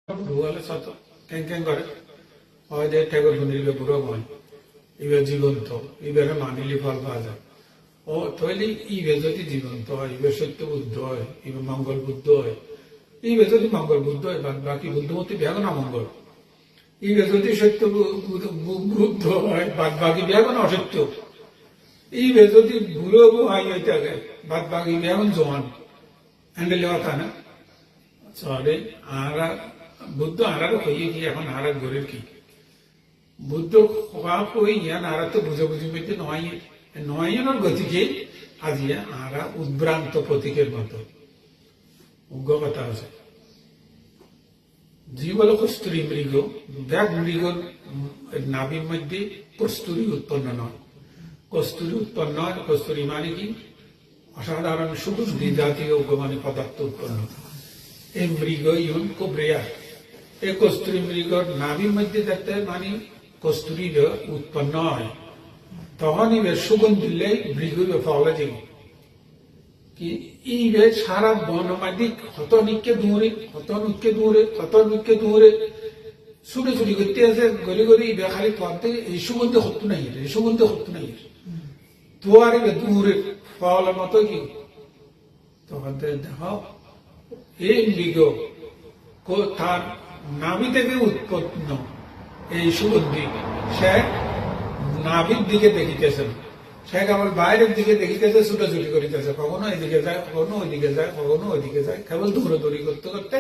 ভূগোলে শত ক্যাং ক্যাং করে হয় যে ঠেগর শুনিলে বুড়ো হয় ইবে জীবন্ত ইবের মানিলি ফল পাওয়া যায় ও তৈলি ইবে যদি জীবন্ত হয় ইবে সত্য বুদ্ধ হয় ইবে মঙ্গল বুদ্ধ হয় ইবে যদি মঙ্গল বুদ্ধ হয় বাকি বুদ্ধমতি ব্যাগ না মঙ্গল ইবে যদি সত্য বুদ্ধ হয় বাকি ব্যাগ না অসত্য ইবে যদি বুড়ো হয় হইতে আগে বাকি ব্যাগ জোয়ান হ্যান্ডেল কথা না সরি আরা বুদ্ধ আরারও হইয়ে কি এখন আরা গরিব কি বুদ্ধ খাপ হই ইয়ান আরা তো বুঝাবুঝি মধ্যে নয়নের গতিকে আজিয়া আরা উদ্ভ্রান্ত প্রতীকের মতো উগ্র কথা আছে জীবল কস্তুরী মৃগ ব্যাগ মৃগর নাভির মধ্যে কস্তুরী উৎপন্ন নয় কস্তুরী উৎপন্ন হয় কস্তুরী মানে কি অসাধারণ সুগন্ধি জাতীয় উগ্রমানী পদার্থ উৎপন্ন এই মৃগ ইউন খুব রেয়ার এই কস্তুরী মৃগর নাভির মধ্যে দেখতে মানে কস্তুরী উৎপন্ন হয় তখন ইবে সুগন্ধ দিলে মৃগ ফলে যাবে কি ইবে সারা বনমাদিক হতনিককে দূরে ছুটে ছুটি করতে আছে গলি গলি ইবে খালি পথে এই সুগন্ধ হতো নাই তো আর ইবে দূরে ফলের মতো কি তখন দেখো এই মৃগ তার নাভি থেকে উৎপন্ন এই সুগন্ধি সে নাভির দিকে দেখিতেছে সে কেবল বাইরের দিকে দেখিতেছে ছুটাছুটি করিতেছে কখনো এদিকে যায় কখনো ওইদিকে যায় কখনো ওইদিকে যায় কেবল দৌড়াদৌড়ি করতে করতে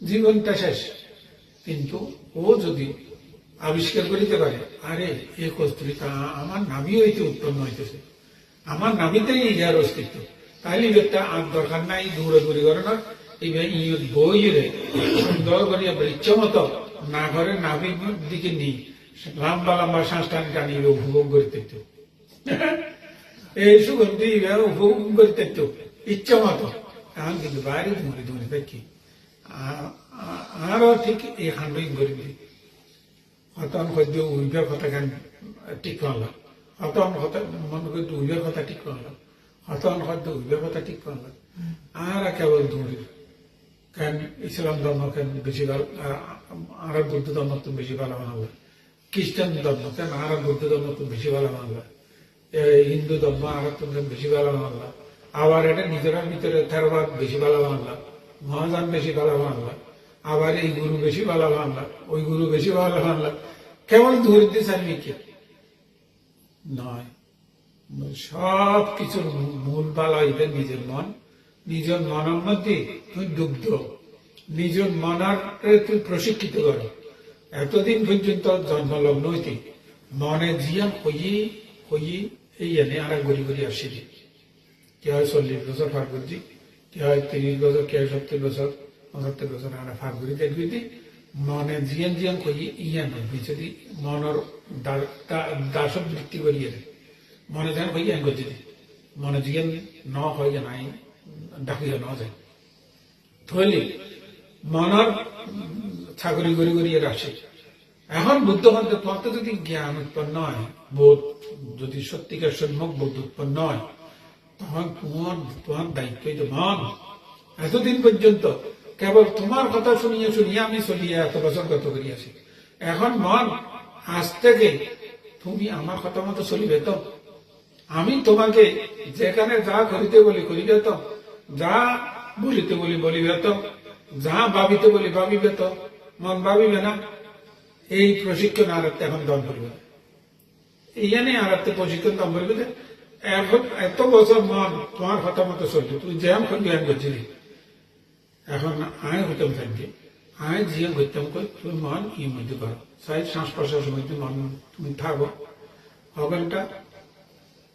জীবনটা শেষ কিন্তু ও যদি আবিষ্কার করিতে পারে আরে এই কস্তুরী আমার নাভি হইতে উৎপন্ন হইতেছে আমার নাভিতেই ইহার অস্তিত্ব তাহলে একটা আর দরকার নাই দৌড়াদৌড়ি করানোর বইরে সুন্দর করিয়া বৃক্ষ মতো না ঘরে নাভির দিকে নিই লম্বা লম্বা শ্বাস টান টানি উপভোগ করিতে এই সুগন্ধি উপভোগ করিতে ইচ্ছা মতো এখন কিন্তু বাইরে ধরে দেখি আরো ঠিক এই হান্ডিং করি হতন খাদ্য উইবের কথা কেন ঠিক করলাম হতন কথা মনে করি উইবের কথা ঠিক করলাম হতন খাদ্য উইবের কথা ঠিক করলাম আর কেবল দৌড়ি কেন ইসলাম ধর্ম কেন বেশি ভালো আর বৌদ্ধ ধর্ম তো বেশি ভালো বানাবো খ্রিস্টান ধর্ম কেন আর বৌদ্ধ ধর্ম তো বেশি ভালো বানাবো হিন্দু ধর্ম আর তুমি বেশি ভালো বানাবো আবার এটা নিজের ভিতরে থেরবাদ বেশি ভালো বানাবো মহাজান বেশি ভালো বানাবো আবার এই গুরু বেশি ভালো বানাবো ওই গুরু বেশি ভালো বানাবো কেবল ধরে দিস আমি কি নয় সব কিছুর মূল বালা এটা নিজের মনের মধ্যে তুই ডুবদ নিজের মনকে তুই প্রশিক্ষিত কর এতদিন পর্যন্ত জন্মলগ্ন হইতে মনে জিয়ান হইয়ে এই এনে আর গড়ি গড়ি আসছি কে হয় 40 বছর পার করছি কে হয় 30 বছর কে হয় 70 বছর 75 বছর আর পার করি দেখবি মনে জিয়ান কইয়ে ইয়ান যদি মনের দাসত বৃত্তি করিয়ে মনে যান কই ইয়ান করছি মনে জিয়ান ন হয় নাই ডাকিয়ে ন যায় থইলে মনের ছাগরি গড়ি গড়িয়ে আসে এখন বুদ্ধ মন্ত্রে তোমার তো যদি জ্ঞান উৎপন্ন হয় বোধ যদি সত্যিকার সম্যক বোধ উৎপন্ন হয় তখন তোমার দায়িত্বই তো মন এতদিন পর্যন্ত কেবল তোমার কথা শুনিয়ে আমি চলিয়ে এত বছর গত করিয়াছি এখন মন আজ থেকে তুমি আমার কথা মতো চলিবে তো আমি তোমাকে যেখানে যা করিতে বলি করিবে তো যা বলিতে বলিবে তো যা ভাবিতে বলি ভাবিবে তো মন ভাবিবে না এই প্রশিক্ষণ আরতে এখন দম করবে এইখানে আরতে প্রশিক্ষণ দম করবে এখন এত বছর মন তোমার কথা মতো চলবে তুই জ্যাম করবি আমি করছিলি এখন আয় হইতাম থাকবে আয় জিয়াম হইতাম কই তুমি মন ই মধ্যে করো সাই শ্বাস প্রশ্বাসের মধ্যে মন তুমি থাকো ঘন্টা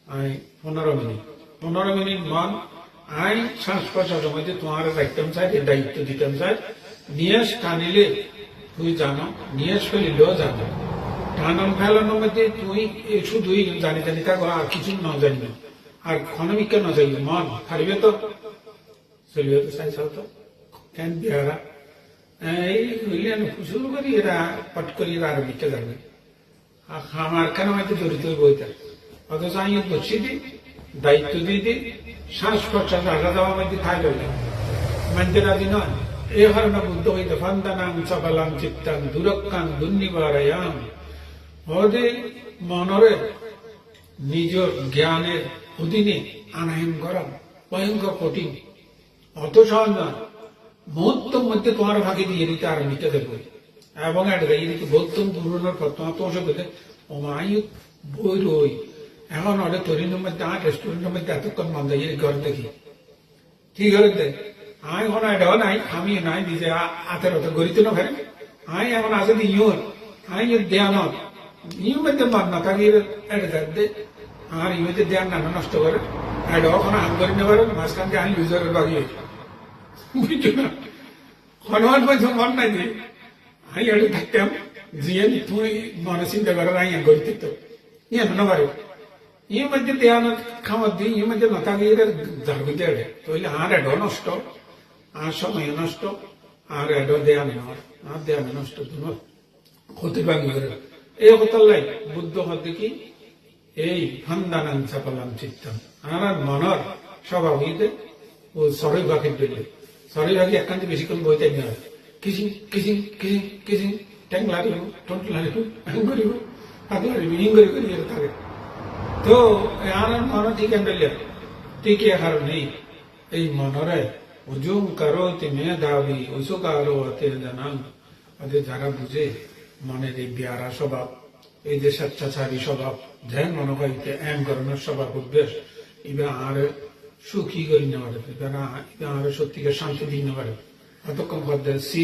আয় 15 মিনিট মন আই শ্বাস প্রশ্বাসের মধ্যে তোমার রাখতাম চাই দায়িত্ব দিতাম চাই নিয়াস টানিলে তুই জানো নিয়াস ফেলিলেও জানো টানন ফেলানোর মধ্যে তুই শুধুই জানি থাকো আর কিছু ন জানি না আর ক্ষণবিজ্ঞা ন জানি মন হারিবে তো চলিবে তো চাই চাও তো কেন বিহারা এই হইলেন শুরু করি এরা পট করি এরা আরো বিজ্ঞা যাবে আমার কেন হয়তো জড়িত বইটা অথচ আমি বসি দিই দায়িত্ব দিয়ে দিই শ্বাস প্রশ্বাস আসা যাওয়ার মধ্যে থাকবে মানতে রাজি নয় এই কারণে বুদ্ধ হইতে ফান্দানাং চাপালাং চিত্তাং দুরক্ষাং দুর্নিবারায়াম হদে মনরে নিজের জ্ঞানের অধীনে আনায়ন করা ভয়ঙ্কর কঠিন, অত সহজ নয়। মুহূর্তের মধ্যে তোমার ফাঁকি দিয়ে দিতে আর মিটে দেবো এবং এটা এদিকে বলতাম পুরোনোর পর তোমার তোমার সাথে ওমাই বই রই এখন ওটা তরিনের মধ্যে আর রেস্টুরেন্টের মধ্যে এতক্ষণ বন্ধ এই ঘর দেখি ঠিক করে দেয় আয় এখন এটাও নাই আমি নাই নিজে হাতের অত গড়িতে না ফেরে আয় এখন আছে ইউর আয় দেয়ান ইউর মধ্যে মান না থাকি এটা দে আর ইউতে দেয়ান না নষ্ট করে এটাও এখন আম করে নেবার মাঝখান দিয়ে আমি লুজারের বাকি বুঝছো না হনুমান বলছো মন নাই যে আমি এটা থাকতাম জিয়ে তুই মনে চিন্তা করে আই গড়িতে তো ইয়ে না পারে ইয়ে মধ্যে দেয়ান খাবার দিই ইয়ে মধ্যে মাথা দিয়ে জাগিতে এড়ে তাহলে আর এডো নষ্ট আর সময় নষ্ট আর এডো দেয়া নেওয়ার আর দেয়া নষ্ট তোমার ক্ষতি ভাঙি এই কথার লাই বুদ্ধ হতে কি এই ফান্দানাং চাপালাম চিত্তাম আর মনর স্বভাব হইতে ও সরই বাকি দিলে সরই বাকি একান্তে বেশিক্ষণ বইতে নেওয়া কিসিং কিসিং কিসিং কিসিং ট্যাং লারিব টোট লারিব এম করিব হাত লারিব ইং করি করি থাকে তো আর মন ঠিক এমডেলিয়া ঠিক হার নেই এই মনরে উজুম কারো তিমে দাবি উসু কারো অতে জানান ওদের যারা বুঝে মনের এই বিয়ারা স্বভাব এই যে স্বেচ্ছাচারী স্বভাব যেন মনে হয় এম করণের স্বভাব অভ্যেস এবার আর সুখী করে নেওয়া যাবে আর সত্যিকার শান্তি দিয়ে নেওয়া যাবে কতক্ষণ করতে সি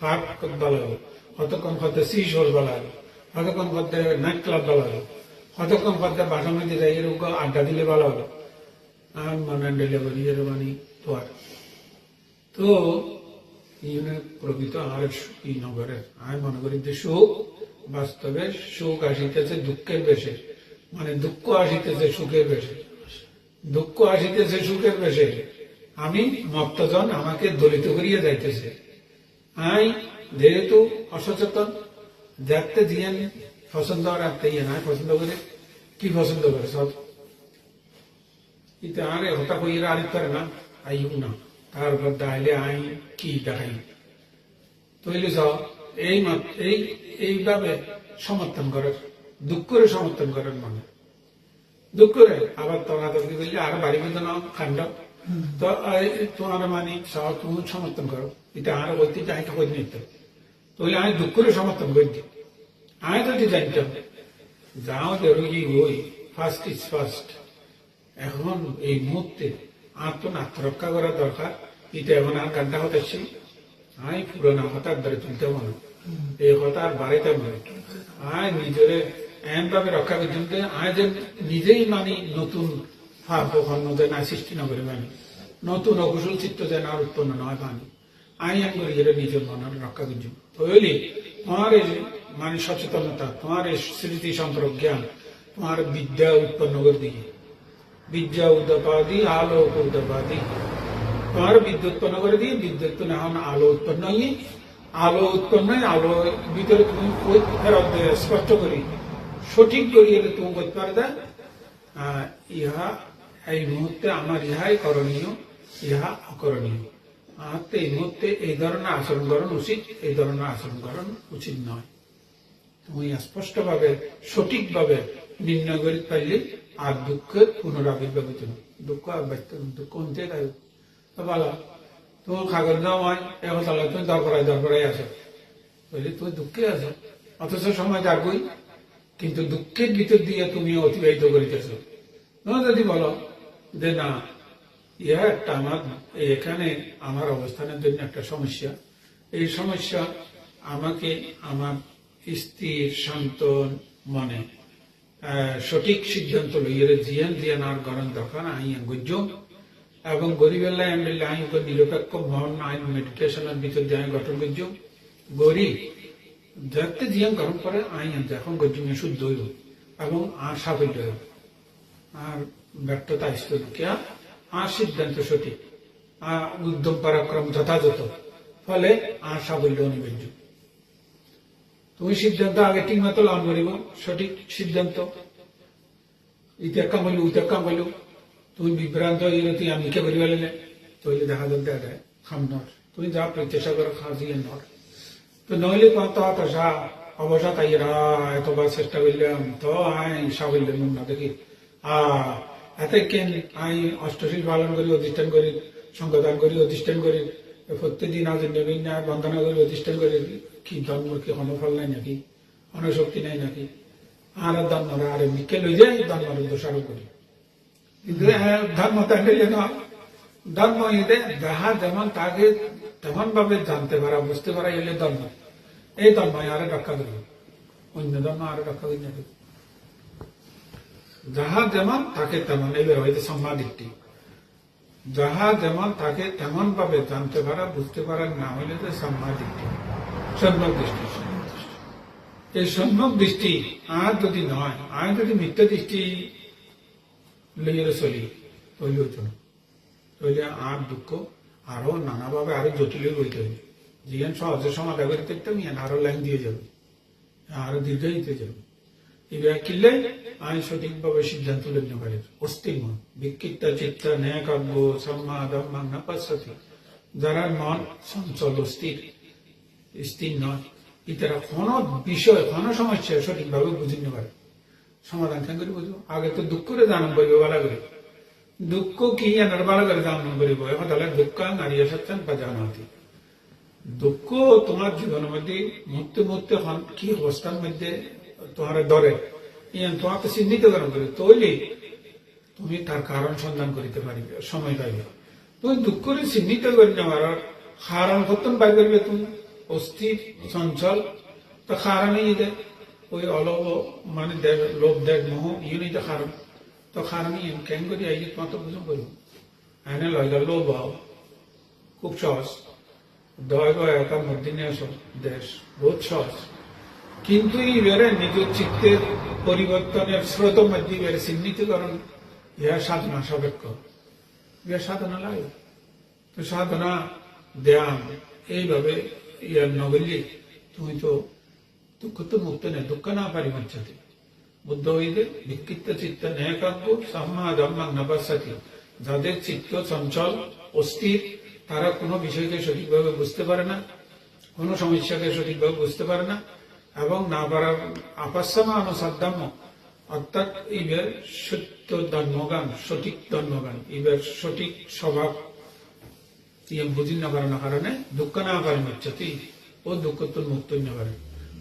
পার্ক ভালো হবে কতক্ষণ করতে সি শোর ভালো হবে কতক্ষণ করতে নাইট ক্লাব ভালো হবে কতক্ষণ করতে বাসার মধ্যে যাই এরকম আড্ডা দিলে ভালো হবে আর মানে ডেলিভারি এর মানে তো আর তো ইউনের প্রকৃত আর সুখী নগরের আমি মনে করি যে সুখ বাস্তবে সুখ আসিতেছে দুঃখের বেশে মানে দুঃখ আসিতেছে সুখের বেশে দুঃখ আসিতেছে সুখের বেশে আমি মত্তজন আমাকে দলিত করিয়া যাইতেছে আই যেহেতু অসচেতন দেখতে দিয়ে পছন্দ রাখতে ইয়ে না পছন্দ করে কি পছন্দ করে সব ইতে আরে হতা কইরা আরিত পারে না আইও না তারপর দাইলে আই কি দেখাই তৈলে যাও এইভাবে সমর্থন করার দুঃখরে সমর্থন করার মানে দুঃখরে আবার তর্কাতর্কি করলে আর বাড়ি মধ্যে নাও খান্ড তো তোমার মানে সব তুমি সমর্থন করো এটা আর ঐতিহ্য আইটা করে নিতে তাহলে আমি দুঃখরে সমর্থন করি আমি তো জানতাম যাও রোগী ওই ফার্স্ট ইজ ফার্স্ট এখন এই মুহূর্তে আর তো আত্মরক্ষা করা দরকার এটা এখন আর গানটা হতেছি আমি পুরোনো হঠাৎ ধরে তুলতে মনে এই কথা আর বাড়িতে মনে আয় নিজের এমন ভাবে রক্ষা করতে আয় যে নিজেই মানি নতুন যেন সৃষ্টি না করে মানি নতুন অকুশল চিত্ত যেন আর উৎপন্ন নয় মানি আমি এম করি এটা নিজের মনের রক্ষা করছি তাহলে তোমার এই মানে সচেতনতা তোমার এই স্মৃতি সম্পর্ক জ্ঞান তোমার বিদ্যা উৎপন্ন করে দিকে বিদ্যা উদ্যাপাদি আলোক উদ্যাপাদি তোমার বিদ্যুৎ উৎপন্ন করে দিয়ে বিদ্যুৎ তো এখন আলো উৎপন্ন হয়ে আলো উৎপন্ন হয় আলো ভিতরে তুমি ফেরত স্পষ্ট করি সঠিক করি এলে তুমি করতে পারবে ইহা এই মুহূর্তে আমার ইহাই করণীয় ইহা অকরণীয় আর তো এই মুহূর্তে এই ধরনের আচরণ করানো উচিত এই ধরনের আচরণ করানো উচিত নয় তুমি স্পষ্টভাবে সঠিকভাবে নির্ণয় করে পাইলে আর দুঃখের পুনরাবির্ভাব হইতে না দুঃখ আর বাড়তে দুঃখ অন্তে তাই ভালো তোমার খাগর যাও হয় এখন তাহলে তুমি দরকারাই আসো বুঝলি তুমি দুঃখে আছো অথচ সময় যাবই কিন্তু দুঃখের ভিতর দিয়ে তুমি অতিবাহিত করিতেছ তোমার যদি বলো যে না ইহা একটা আমার এখানে আমার অবস্থানের জন্য একটা সমস্যা এই সমস্যা আমাকে আমার স্থির শান্ত মনে সঠিক সিদ্ধান্ত লইয়ে জিয়ান আর গরম দরকার আইন গজ্য এবং গরিবেলা এমএলএ আইন নিরপেক্ষ মন আইন মেডিটেশনের ভিতর দিয়ে গঠন গজ্য গরি যাতে জিয়ান গরম করে আইন যখন গজ্জমে শুদ্ধ হইব এবং আর সাফল্য হইব আর ব্যর্থতা আসতে কেয়া আর সিদ্ধান্ত সঠিক আর উদ্যম পরাক্রম যথাযথ ফলে আর সাফল্য অনিবার্য তুমি সিদ্ধান্ত আগে ঠিক মতো লাভ করিব সঠিক সিদ্ধান্ত ইতে কাম হইল উতে কাম হইল তুমি বিভ্রান্ত হইলে তুই আমি কে করিবা লেলে তৈলে দেখা যাবে খামনর তুমি যা প্রত্যাশা করে খাওয়া নর তো নইলে কত পেশা অবসা তাইরা এতবার চেষ্টা করলাম তো আই সাবল্যের না দেখি এতে কেন আই অষ্টশীল পালন করি অধিষ্ঠান করি সংগদান করি অধিষ্ঠান করি প্রত্যেকদিন আজ নবীন বন্দনা করি অধিষ্ঠান করি কি ধর্ম কি হনফল নাই নাকি অনশক্তি নাই নাকি আর ধর্মরা আরে মিকে লই যায় ধর্মের দোষারোপ করি কিন্তু ধর্ম তাহলে না ধর্ম এতে যাহা যেমন তাকে তেমন ভাবে জানতে পারা বুঝতে পারা এলে ধর্ম এই ধর্ম আরে রক্ষা করবে অন্য ধর্ম আরে রক্ষা করি না যাহা যেমন তাকে তেমন এবার হয়তো সম্মাদিকটি যাহা যেমন তাকে তেমন ভাবে জানতে পারা বুঝতে পারা না হইলে তো সম্মাদিকটি সম্যক দৃষ্টি এই সম্যক দৃষ্টি আর যদি নয় আর যদি মিথ্যা দৃষ্টি লইয়ে চলি তৈরি হতো না তৈলে আর দুঃখ আরো নানাভাবে আরো জটিল হইতে হবে যেন সহজে সমাধান করে দেখতাম আরো লাইন দিয়ে যাবে আরো দীর্ঘায়িতে যাবে এবার কিনলে আমি সঠিকভাবে সিদ্ধান্ত নিতে পারি অস্থির মন বিক্ষিপ্ত চিত্ত ন্যায়কাব্য সম্মাদম্মাং না পাশ্চাতি যারা মন চঞ্চল অস্থির স্থির নয় ইতারা কোনো বিষয় কোনো সমস্যা সঠিকভাবে বুঝে নিতে পারে সমাধান কেন করে বুঝবো আগে তো দুঃখ করে জানান করবে বলা করে দুঃখ কি এনার বালা করে জানান করিব এখন তাহলে দুঃখ নারিয়ে সচ্ছেন বা জানাতে দুঃখ তোমার জীবনের মধ্যে মুহূর্তে মুহূর্তে কি অবস্থার মধ্যে তোমার ধরে তোমাকে চিহ্নিত করা করে তৈলে তুমি তার কারণ সন্ধান করিতে পারিবে সময় পাইবে তুমি দুঃখ করে চিহ্নিত করে নেওয়ার কারণ কতন পাই করবে তুমি অস্থির চঞ্চল তো কারণই দেয় ওই অলভ মানে লোভ দেখ মোহ ইউনি তো কারণ তো কারণই কেন করি আই তোমার তো বুঝুন করব এনে লইলা লোভ হও খুব সহজ দয় গয় একার মধ্যে নিয়ে আসো দেশ বহুত সহজ কিন্তু ইবারে নিজের চিত্তের পরিবর্তনের স্রোত মধ্যে ইবারে চিহ্নিতকরণ ইহা সাধনা সাপেক্ষ ইহা সাধনা লাগে তো সাধনা ধ্যান এইভাবে ইয়ার নগলি তুমি তো দুঃখ তো মুক্ত নেই দুঃখ না পারি মচ্ছাতে বুদ্ধ হইলে বিক্ষিপ্ত চিত্ত ন্যায়কাব্য সম্মাদম্মাং নবাসাতি যাদের চিত্ত চঞ্চল অস্থির তারা কোনো বিষয়কে সঠিকভাবে বুঝতে পারে না কোনো সমস্যাকে সঠিকভাবে বুঝতে পারে না এবং না পারার আপাস্যমা অনুসাধ্যাম্য অর্থাৎ ইবের সত্য ধর্মগান সঠিক ধর্মগান ইবের সঠিক স্বভাব বুঝি না পারানোর কারণে দুঃখ না পারেন ইচ্ছাতি ও দুঃখ তো মুক্ত না পারে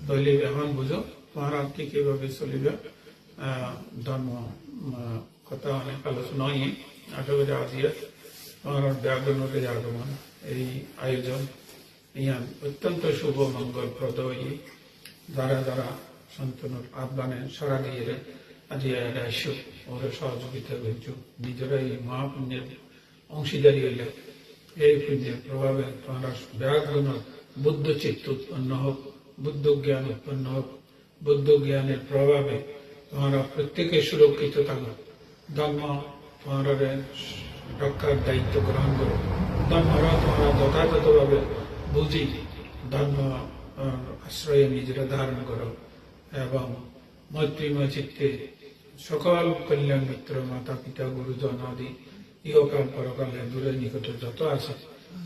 তাহলে এখন বুঝো তোমারা কি কিভাবে চলিবে ধর্ম কথা অনেক আলোচনা হয় আশা করি আজিয়া তোমার ব্যাগনকে আগমন এই আয়োজন ইয়ান অত্যন্ত শুভ মঙ্গলপ্রদ যারা যারা সন্তানের আহ্বানে সারা দিয়ে আজি রাইস ওরা সহযোগিতা করছো নিজেরা এই মহাপুণ্যের অংশীদারি হইলে এই পুণ্যের প্রভাবে তোমরা ব্যাগন বুদ্ধ চিত্ত উৎপন্ন হোক বুদ্ধ জ্ঞান উৎপন্ন হোক বুদ্ধ জ্ঞানের প্রভাবে তোমরা প্রত্যেকে সুরক্ষিত থাকো ধর্ম তোমরা রক্ষার দায়িত্ব গ্রহণ করো ধর্মরা তোমরা যথাযথভাবে বুঝি ধর্ম আশ্রয়ে নিজেরা ধারণ করো এবং মৈত্রীময় চিত্তে সকল কল্যাণ মিত্র মাতা পিতা গুরুজন আদি ইহকাল পরকালে দূরের নিকটে যত আছে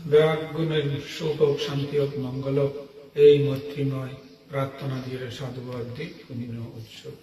ব্যাগ গুণের সুখ হোক শান্তি হোক মঙ্গল হোক এই মৈত্রীময় প্রার্থনা দিয়ে সাধুবাদ দিক উৎসব